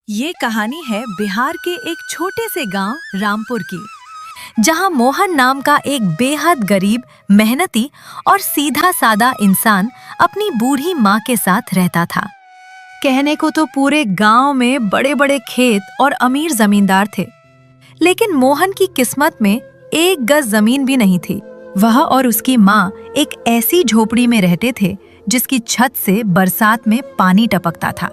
ये कहानी है बिहार के एक छोटे से गांव रामपुर की, जहां मोहन नाम का एक बेहद गरीब, मेहनती और सीधा सादा इंसान अपनी बूढ़ी माँ के साथ रहता था। कहने को तो पूरे गांव में बड़े बड़े खेत और अमीर जमींदार थे, लेकिन मोहन की किस्मत में एक गज जमीन भी नहीं थी। वह और उसकी माँ एक ऐसी झोपड़ी में रहते थे जिसकी छत से बरसात में पानी टपकता था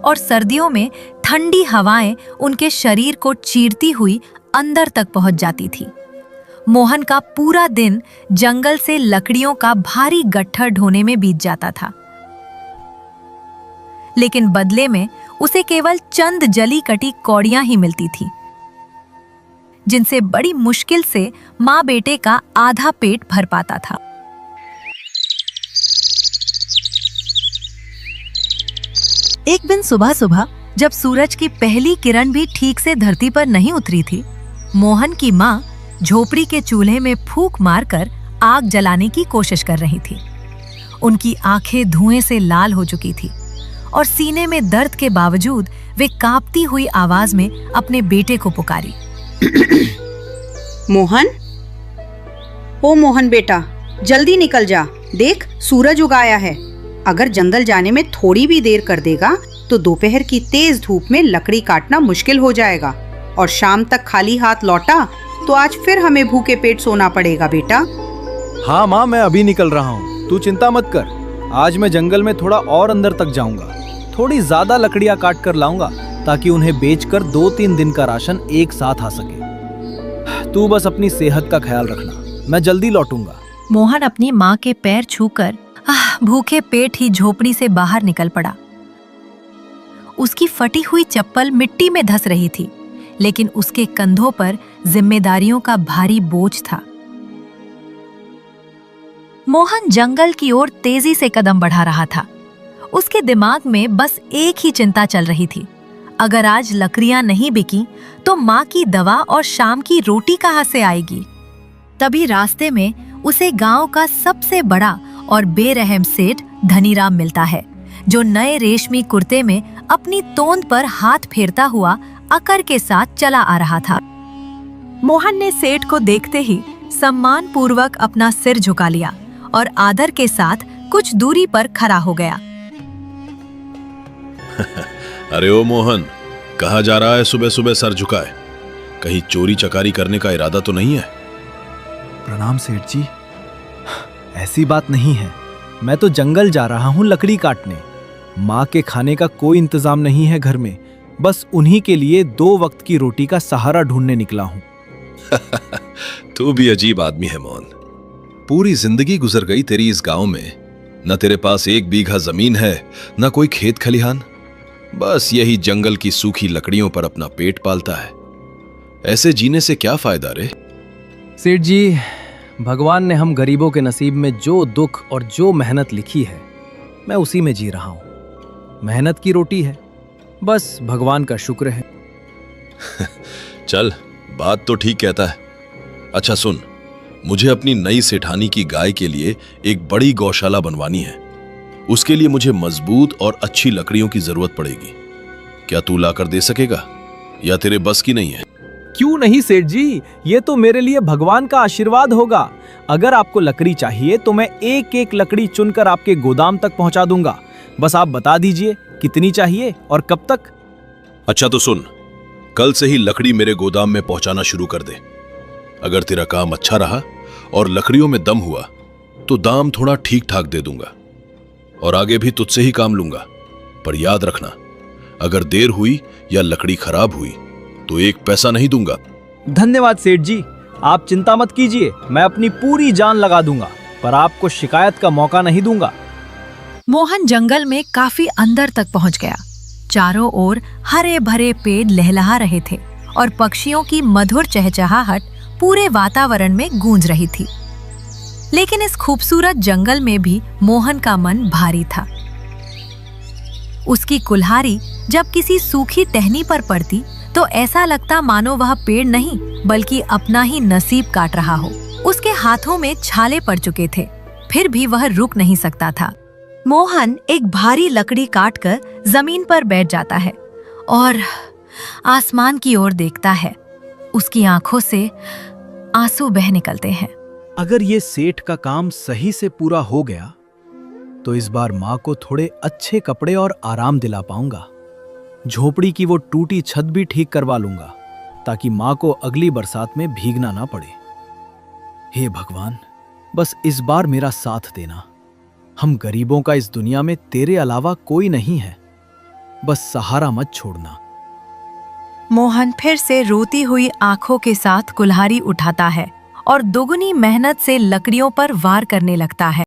और सर्दियों में ठंडी हवाएं उनके शरीर को चीरती हुई अंदर तक पहुंच जाती थी। मोहन का पूरा दिन जंगल से लकड़ियों का भारी गट्ठर ढोने में बीत जाता था, लेकिन बदले में उसे केवल चंद जली कटी कौड़ियां ही मिलती थी, जिनसे बड़ी मुश्किल से माँ बेटे का आधा पेट भर पाता था। एक दिन सुबह सुबह जब सूरज की पहली किरण भी ठीक से धरती पर नहीं उतरी थी, मोहन की माँ झोपड़ी के चूल्हे में फूंक मारकर आग जलाने की कोशिश कर रही थी। उनकी आंखें धुएं से लाल हो चुकी थी और सीने में दर्द के बावजूद वे कांपती हुई आवाज में अपने बेटे को पुकारी। मोहन, ओ मोहन बेटा, जल्दी निकल जा, देख सूरज उगाया है। अगर जंगल जाने में थोड़ी भी देर कर देगा तो दोपहर की तेज धूप में लकड़ी काटना मुश्किल हो जाएगा और शाम तक खाली हाथ लौटा तो आज फिर हमें भूखे पेट सोना पड़ेगा बेटा। हाँ माँ, मैं अभी निकल रहा हूँ, तू चिंता मत कर। आज मैं जंगल में थोड़ा और अंदर तक जाऊंगा, थोड़ी ज्यादा लकड़ियाँ काट कर लाऊंगा ताकि उन्हें बेचकर 2-3 दिन का राशन एक साथ आ सके। तू बस अपनी सेहत का ख्याल रखना, मैं जल्दी लौटूंगा। मोहन अपनी माँ के पैर छूकर भूखे पेट ही झोपड़ी से बाहर निकल पड़ा। उसकी फटी हुई चप्पल मिट्टी में धंस रही थी, लेकिन उसके कंधों पर जिम्मेदारियों का भारी बोझ था। मोहन जंगल की ओर तेजी से कदम बढ़ा रहा था। उसके दिमाग में बस एक ही चिंता चल रही थी, अगर आज लकड़ियां नहीं बिकी तो माँ की दवा और शाम की रोटी कहाँ से आएगी। तभी रास्ते में उसे गांव का सबसे बड़ा और बेरहम सेठ धनीराम मिलता है, जो नए रेशमी कुर्ते में अपनी तोंद पर हाथ फेरता हुआ अकड़ के साथ चला आ रहा था। मोहन ने सेठ को देखते ही सम्मान पूर्वक अपना सिर झुका लिया और आदर के साथ कुछ दूरी पर खड़ा हो गया। अरे ओ मोहन, कहाँ जा रहा है सुबह सुबह सर झुकाए? कहीं चोरी चकारी करने का इरादा तो नहीं है? प्रणाम सेठ जी, ऐसी बात नहीं है। मैं तो जंगल जा रहा हूँ लकड़ी काटने। माँ के खाने का कोई इंतजाम नहीं है घर में, बस उन्हीं के लिए 2 वक्त की रोटी का सहारा ढूंढने निकला हूँ। तू भी अजीब आदमी है मोहन। पूरी जिंदगी गुजर गई तेरी इस गांव में, न तेरे पास 1 बीघा जमीन है, न कोई खेत खलिहान। बस यही जंगल की सूखी लकड़ियों पर अपना पेट पालता है। ऐसे जीने से क्या फायदा रे? सेठ जी, भगवान ने हम गरीबों के नसीब में जो दुख और जो मेहनत लिखी है, मैं उसी में जी रहा हूँ। मेहनत की रोटी है, बस भगवान का शुक्र है। चल, बात तो ठीक कहता है। अच्छा सुन, मुझे अपनी नई सेठानी की गाय के लिए एक बड़ी गौशाला बनवानी है। उसके लिए मुझे मजबूत और अच्छी लकड़ियों की जरूरत पड़ेगी। क्या तू लाकर दे सकेगा या तेरे बस की नहीं है? क्यों नहीं सेठ जी, ये तो मेरे लिए भगवान का आशीर्वाद होगा। अगर आपको लकड़ी चाहिए तो मैं एक लकड़ी चुनकर आपके गोदाम तक पहुंचा दूंगा। बस आप बता दीजिए कितनी चाहिए और कब तक। अच्छा तो सुन, कल से ही लकड़ी मेरे गोदाम में पहुंचाना शुरू कर दे। अगर तेरा काम अच्छा रहा और लकड़ियों में दम हुआ तो दाम थोड़ा ठीक ठाक दे दूंगा और आगे भी तुझसे ही काम लूंगा। पर याद रखना, अगर देर हुई या लकड़ी खराब हुई तो 1 पैसा नहीं दूंगा। धन्यवाद सेठ जी, आप चिंता मत कीजिए, मैं अपनी पूरी जान लगा दूंगा, पर आपको शिकायत का मौका नहीं दूंगा। मोहन जंगल में काफी अंदर तक पहुंच गया। चारों ओर हरे भरे पेड़ लहलहा रहे थे और पक्षियों की मधुर चहचहाहट पूरे वातावरण में गूंज रही थी। लेकिन इस खूबसूरत जंगल में भी मोहन का मन भारी था। उसकी कुल्हाड़ी जब किसी सूखी टहनी पर पड़ती तो ऐसा लगता मानो वह पेड़ नहीं बल्कि अपना ही नसीब काट रहा हो। उसके हाथों में छाले पड़ चुके थे, फिर भी वह रुक नहीं सकता था। मोहन एक भारी लकड़ी काटकर जमीन पर बैठ जाता है और आसमान की ओर देखता है। उसकी आंखों से आंसू बह निकलते हैं। अगर ये सेठ का काम सही से पूरा हो गया तो इस बार माँ को थोड़े अच्छे कपड़े और आराम दिला पाऊंगा। झोपड़ी की वो टूटी छत भी ठीक करवा लूंगा ताकि माँ को अगली बरसात में भीगना ना पड़े। हे भगवान, बस इस बार मेरा साथ देना। हम गरीबों का इस दुनिया में तेरे अलावा कोई नहीं है। बस सहारा मत छोड़ना। मोहन फिर से रोती हुई आंखों के साथ कुल्हाड़ी उठाता है और दोगुनी मेहनत से लकड़ियों पर वार करने लगता है।